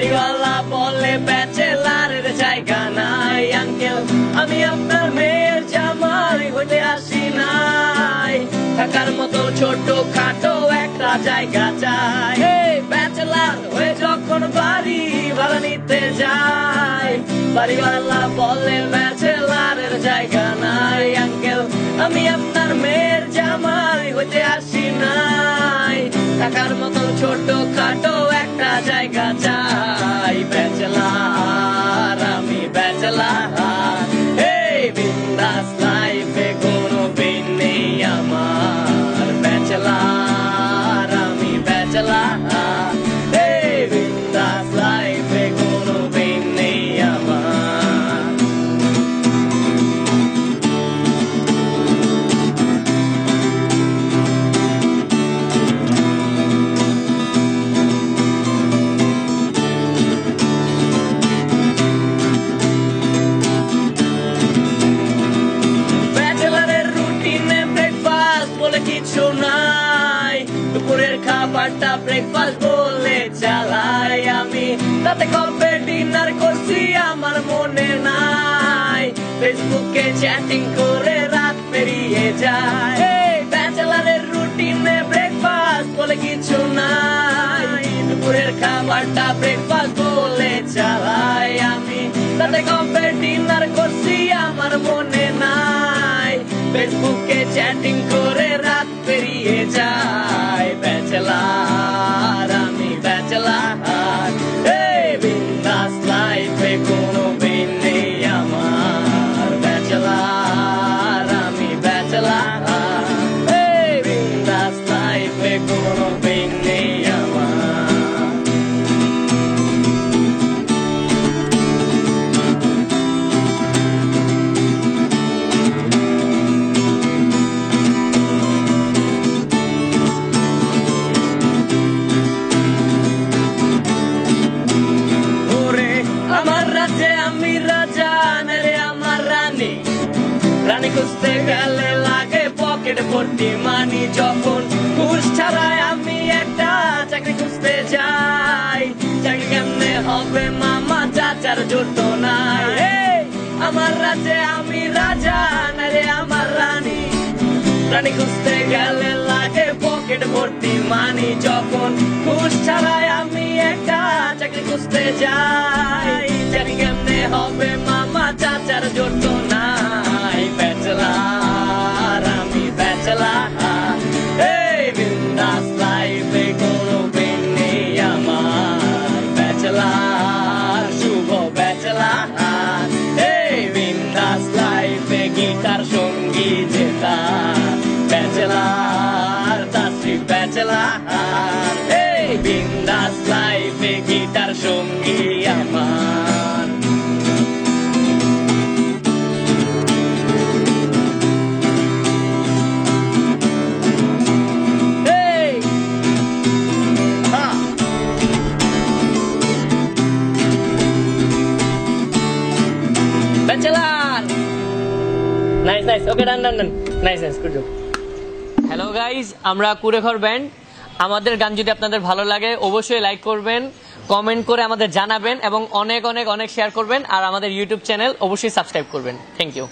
বাড়িওয়ালা বলে ব্যাচেলারের জায়গা নাই। আঙ্কেল আমি আপনার মেয়ের জামাই হইতে আসি নাই, থাকার মতো ছোট খাটো একটা জায়গা চাই। ব্যাচেলার হয়ে যখন বাড়ি ভাড়া নিতে যাই, বাড়িওয়ালা বলে ব্যাচেলারের জায়গা নাই। আঙ্কেল আমি আপনার মেয়ের জামাই হইতে আসি নাই, থাকার মতো ছোট খাটো একটা জায়গা চাই। ব্যাচেলার আমি ব্যাচেলার, এই বিন্দাস লাইফে কোনো পেন নেই আমার। ব্যাচেলার আমি ব্যাচেলার, এই বিন্দাস লাইফে কোনো পেন নেই আমার। কিছু নাই, দুপুরের খাবারটা ব্রেকফাস্ট বলে চালাই আমি, তাতে কবে ডিনার করছি আমার মনে নাই। ফেসবুকে চ্যাটিং করে রাত পেরিয়ে যায়। ব্যাচেলারের রুটিনে ব্রেকফাস্ট বলে কিছু নাই, দুপুরের খাবারটা ব্রেকফাস্ট বলে চালাই আমি, তাতে কবে ডিনার করছি আমার মনে নাই। ফেসবুকে চ্যাটিং করে রাত পেরিয়ে যায়। ব্যাচেলার আমি ব্যাচেলার, এই বিন্দাস লাইফে কোনো পেন নেই আমার। ব্যাচেলার আমি ব্যাচেলার, এই বিন্দাস লাইফে কোনো পেন নেই আমার। আমি রাজা রে আমার রানী, রানী খুঁজতে গেলে লাগে পকেট ভর্তি মানি। যখন ঘুষ ছাড়াই আমি একটা চাকরি খুঁজতে যাই, চাকরি কেমনে হবে মামা চাচার জোট নাই। আমার রাজে আমি রাজা রে আমার রানী, রানী খুঁজতে গেলে লাগে পকেট ভর্তি মানি। যখন ঘুষ ছাড়াই আমি একটা চাকরি খুঁজতে যাই, চাকরি কেমনে হবে মামা চাচার জোট নাই। ব্যাচেলার আমি ব্যাচেলার, এই বিন্দাস লাইফে কোনো পেন নেই আমার। ব্যাচেলার শুভ ব্যাচেলার, এই বিন্দাস লাইফে গীতার সঙ্গী যেতা। ব্যাচেলার দাসী ব্যাচেলার, এই বিন্দাস লাইফে গীতার সঙ্গী আমার। Bachelor nice nice, okay done done done, nice nice, good job. Hello guys, আমরা কুড়েঘর ব্যান্ড। আমাদের গান যদি আপনাদের ভালো লাগে অবশ্যই লাইক করবেন, কমেন্ট করে আমাদের জানাবেন এবং অনেক অনেক অনেক শেয়ার করবেন। আর আমাদের ইউটিউব চ্যানেল অবশ্যই সাবস্ক্রাইব করবেন। Thank you.